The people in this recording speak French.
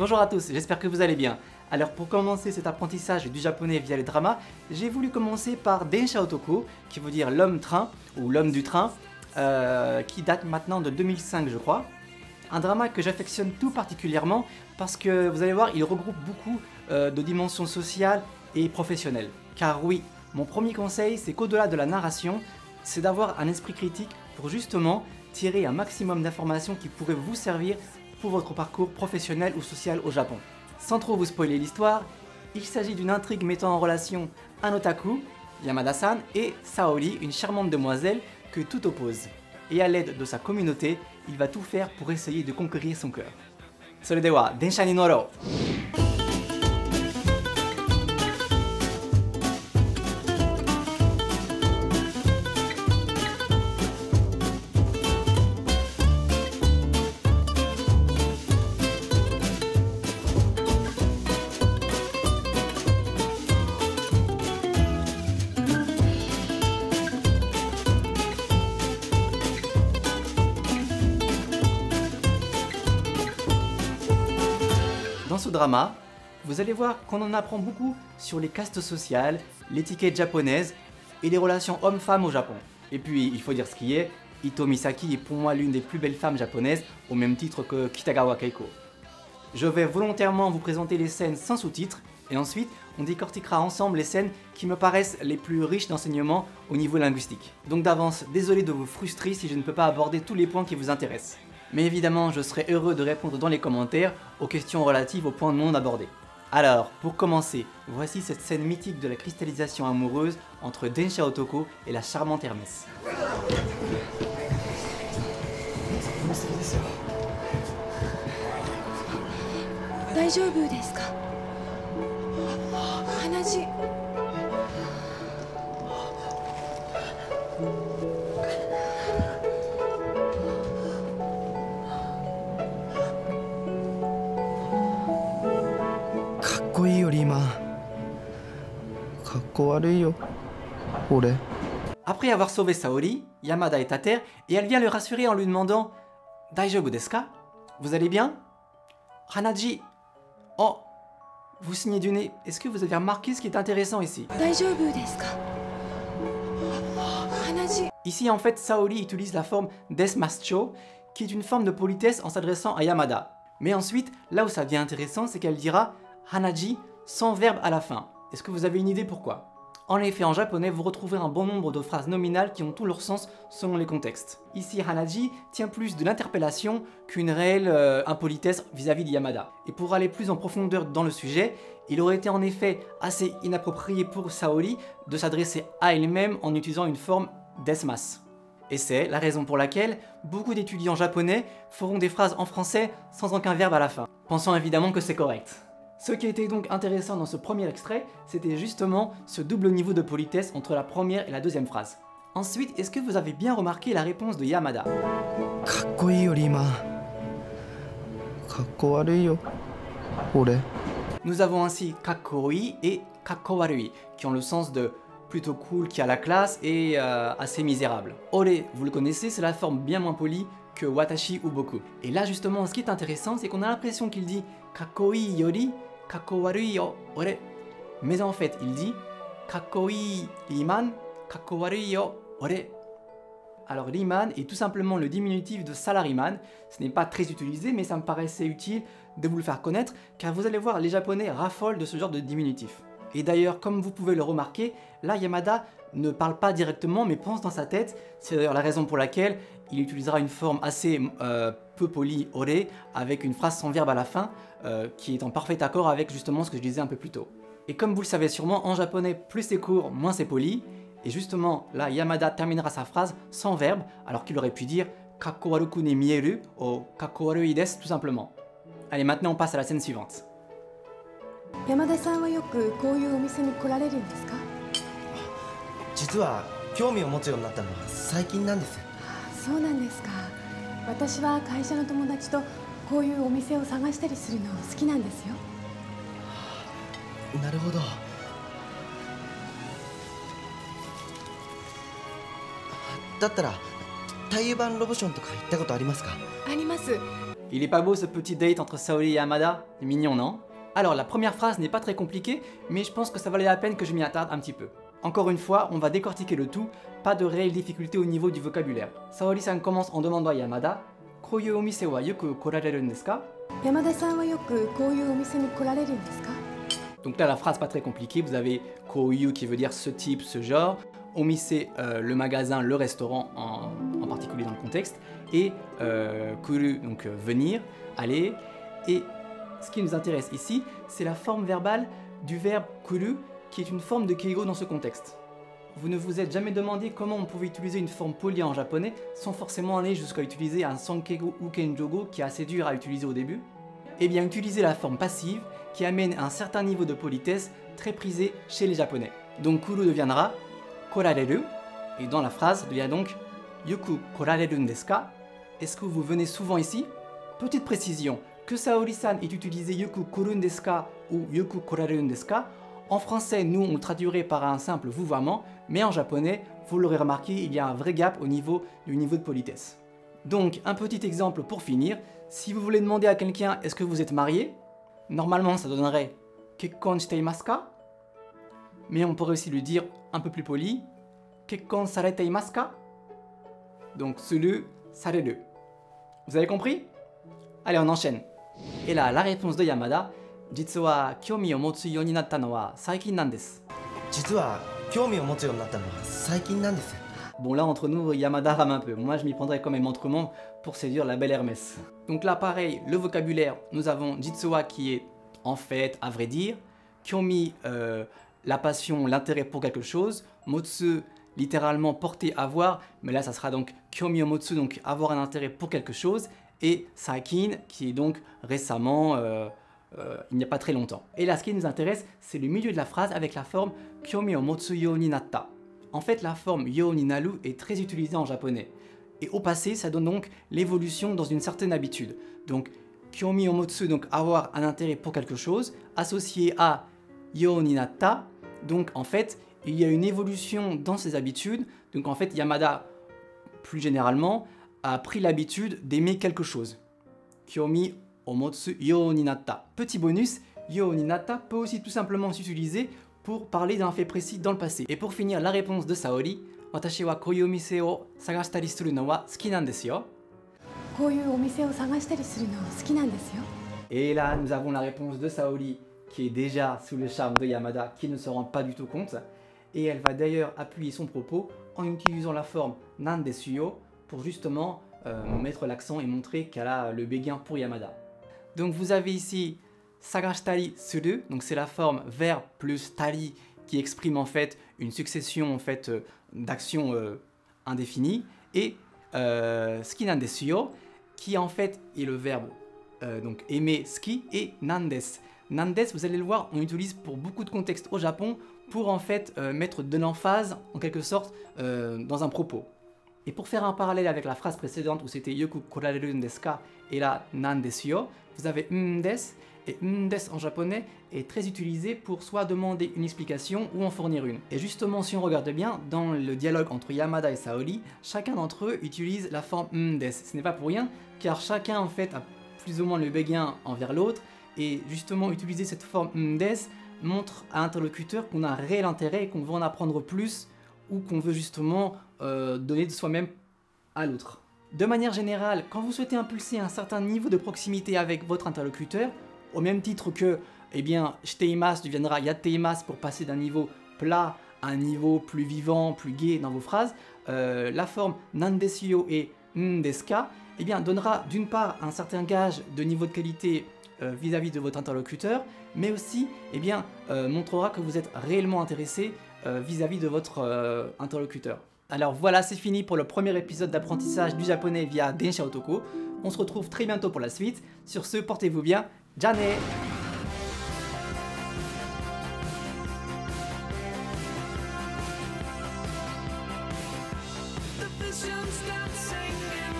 Bonjour à tous, j'espère que vous allez bien. Alors pour commencer cet apprentissage du japonais via les dramas, j'ai voulu commencer par Densha Otoko, qui veut dire l'homme-train ou l'homme du train, qui date maintenant de 2005 je crois. Un drama que j'affectionne tout particulièrement parce que vous allez voir, il regroupe beaucoup de dimensions sociales et professionnelles. Car oui, mon premier conseil, c'est qu'au-delà de la narration, c'est d'avoir un esprit critique pour justement tirer un maximum d'informations qui pourraient vous servir pour votre parcours professionnel ou social au Japon. Sans trop vous spoiler l'histoire, il s'agit d'une intrigue mettant en relation un otaku, Yamada-san, et Saori, une charmante demoiselle que tout oppose. Et à l'aide de sa communauté, il va tout faire pour essayer de conquérir son cœur. それでは電車に乗ろう。Dans ce drama, vous allez voir qu'on en apprend beaucoup sur les castes sociales, l'étiquette japonaise et les relations hommes-femmes au Japon. Et puis, il faut dire ce qui est, Ito Misaki est pour moi l'une des plus belles femmes japonaises, au même titre que Kitagawa Keiko. Je vais volontairement vous présenter les scènes sans sous-titres, et ensuite, on décortiquera ensemble les scènes qui me paraissent les plus riches d'enseignements au niveau linguistique. Donc d'avance, désolé de vous frustrer si je ne peux pas aborder tous les points qui vous intéressent. Mais évidemment, je serai heureux de répondre dans les commentaires aux questions relatives aux points non abordés. Alors, pour commencer, voici cette scène mythique de la cristallisation amoureuse entre Densha Otoko et la charmante Hermès. 大丈夫ですか？鼻血。かっこいいよリーマン。かっこ悪いよ俺。 Après avoir sauvé Saori, Yamada est à terre et elle vient le rassurer en lui demandant « Daijoubu desu ka? Vous allez bien? Hanaji. Oh, vous signez du nez. Est-ce que vous avez remarqué ce qui est intéressant ici? 大丈夫ですか？鼻血。 Ici, en fait, Saori utilise la forme desmacho, qui est une forme de politesse en s'adressant à Yamada. Mais ensuite, là où ça devient intéressant, c'est qu'elle dira Hanaji sans verbe à la fin. Est-ce que vous avez une idée pourquoi? En effet, en japonais, vous retrouverez un bon nombre de phrases nominales qui ont tout leur sens selon les contextes. Ici, Hanaji tient plus de l'interpellation qu'une réelle impolitesse vis-à-vis de Yamada. Et pour aller plus en profondeur dans le sujet, il aurait été en effet assez inapproprié pour Saori de s'adresser à elle-même en utilisant une forme desmas. Et c'est la raison pour laquelle beaucoup d'étudiants japonais feront des phrases en français sans aucun verbe à la fin, pensant évidemment que c'est correct. Ce qui était donc intéressant dans ce premier extrait, c'était justement ce double niveau de politesse entre la première et la deuxième phrase. Ensuite, est-ce que vous avez bien remarqué la réponse de Yamada? かっこいいよリーマン。かっこ悪いよ俺。 Nous avons ainsi kakkoi et kakkowarui, qui ont le sens de plutôt cool, qui a la classe et assez misérable. Ore, vous le connaissez, c'est la forme bien moins polie que watashi ou boku. Et là justement, ce qui est intéressant, c'est qu'on a l'impression qu'il dit kakkoi yori kakkowarui yo ore. Mais en fait, il dit kakkoi riman kakkowarui yo ore. Alors riman est tout simplement le diminutif de salaryman. Ce n'est pas très utilisé, mais ça me paraissait utile de vous le faire connaître, car vous allez voir, les japonais raffolent de ce genre de diminutif. Et d'ailleurs, comme vous pouvez le remarquer, là Yamada ne parle pas directement mais pense dans sa tête. C'est d'ailleurs la raison pour laquelle il utilisera une forme assez peu polie, ore, avec une phrase sans verbe à la fin, qui est en parfait accord avec justement ce que je disais un peu plus tôt. Et comme vous le savez sûrement, en japonais, plus c'est court, moins c'est poli. Et justement, là Yamada terminera sa phrase sans verbe, alors qu'il aurait pu dire kakkowaruku ni mieru ou kakkowarui desu tout simplement. Allez, maintenant on passe à la scène suivante. 山田さんはよくこういうお店に来られるんですか？実は興味を持つようになったのは最近なんです。そうなんですか。私は会社の友達とこういうお店を探したりするの好きなんですよ。なるほど。だったらタイユバンロボションとか行ったことありますか？あります。Il est pas beau ce petit date entre Saori et Yamada? C'est mignon, non? Alors la première phrase n'est pas très compliquée, mais je pense que ça valait la peine que je m'y attarde un petit peu. Encore une fois, on va décortiquer le tout, pas de réelle difficulté au niveau du vocabulaire. Saori-san commence en demandant à Yamada, Koyu omise wa yoku korareru desu ka? 山田さんはよくこういうお店に来られるんですか？ Donc là, la phrase pas très compliquée, vous avez Koyu qui veut dire ce type, ce genre, Omise, le magasin, le restaurant en particulier dans le contexte, et Kuru, donc venir, aller, et ce qui nous intéresse ici, c'est la forme verbale du verbe Kuru, qui est une forme de keigo dans ce contexte. Vous ne vous êtes jamais demandé comment on pouvait utiliser une forme polie en japonais sans forcément aller jusqu'à utiliser un sankeigo ou kenjogo qui est assez dur à utiliser au début? Eh bien, utilisez la forme passive qui amène un certain niveau de politesse très prisé chez les japonais. Donc kuru deviendra korareru, et dans la phrase devient donc yoku korareru desu ka? Est-ce que vous venez souvent ici? Petite précision, que Saori-san ait utilisé yoku korun desu ka ou yoku korareru desu ka, en français, nous, on le traduirait par un simple vouvoiement, mais en japonais, vous l'aurez remarqué, il y a un vrai gap au niveau du niveau de politesse. Donc, un petit exemple pour finir. Si vous voulez demander à quelqu'un « Est-ce que vous êtes marié ?», normalement, ça donnerait « Kekkon shiteimasu ka ?», mais on pourrait aussi lui dire un peu plus poli « Kekkon sareteimasu ka ?». Donc, suru, sareru. Vous avez compris? Allez, on enchaîne. Et là, la réponse de Yamada. 実は興味を持つようになったのは最近なんです。実は興味を持つようになったのは最近なんです。 Bon là entre nous, Yamada rame un peu. Moi je m'y prendrais comme un montrement pour séduire la belle Hermès. Donc là pareil, le vocabulaire, nous avons Jitsuwa qui est en fait, à vrai dire, Kyomi, la passion, l'intérêt pour quelque chose, Motsu, littéralement porter, avoir, mais là ça sera donc Kyomi o Motsu, donc avoir un intérêt pour quelque chose, et Saikin qui est donc récemment, il n'y a pas très longtemps. Et là ce qui nous intéresse, c'est le milieu de la phrase avec la forme Kyomi o Motsu yo ni natta. En fait, la forme yo ni naru est très utilisée en japonais. Et au passé, ça donne donc l'évolution dans une certaine habitude. Donc, kyomi o motsu, donc avoir un intérêt pour quelque chose, associé à yo ni natta. Donc, en fait, il y a une évolution dans ces habitudes. Donc, en fait, Yamada, plus généralement, a pris l'habitude d'aimer quelque chose. Kyomi o motsu yo ni natta. Petit bonus, yo ni natta peut aussi tout simplement s'utiliser pour parler d'un fait précis dans le passé. Et pour finir, la réponse de Saori, Watashi wa koyu omise o sagashitari suru no wa suki nan desu yo. Et là, nous avons la réponse de Saori qui est déjà sous le charme de Yamada, qui ne se rend pas du tout compte. Et elle va d'ailleurs appuyer son propos en utilisant la forme nan desu yo pour justement mettre l'accent et montrer qu'elle a le béguin pour Yamada. Donc vous avez ici sagashitari suru, donc c'est la forme verbe plus tari qui exprime en fait une succession en fait d'actions indéfinies, et suki nan desu yo qui en fait est le verbe donc aimer suki, et nandes. Nandes, vous allez le voir, on utilise pour beaucoup de contextes au Japon pour en fait mettre de l'emphase en quelque sorte dans un propos. Et pour faire un parallèle avec la phrase précédente où c'était yoku korareru desu ka et là nan desu yo, vous avez des. Et des en japonais est très utilisé pour soit demander une explication ou en fournir une. Et justement, si on regarde bien, dans le dialogue entre Yamada et Saori, chacun d'entre eux utilise la forme des. Ce n'est pas pour rien, car chacun en fait a plus ou moins le béguin envers l'autre, et justement utiliser cette forme des montre à l'interlocuteur qu'on a un réel intérêt et qu'on veut en apprendre plus, ou qu'on veut justement donner de soi-même à l'autre. De manière générale, quand vous souhaitez impulser un certain niveau de proximité avec votre interlocuteur, au même titre que, eh bien, shiteimasu deviendra yatteimasu pour passer d'un niveau plat à un niveau plus vivant, plus gai dans vos phrases, la forme nan desu yo et desu ka, eh bien, donnera d'une part un certain gage de niveau de qualité vis-à-vis de votre interlocuteur, mais aussi, eh bien, montrera que vous êtes réellement intéressé vis-à-vis de votre interlocuteur. Alors voilà, c'est fini pour le premier épisode d'apprentissage du japonais via Densha Otoko. On se retrouve très bientôt pour la suite. Sur ce, portez-vous bien. Jane! The visions start singing.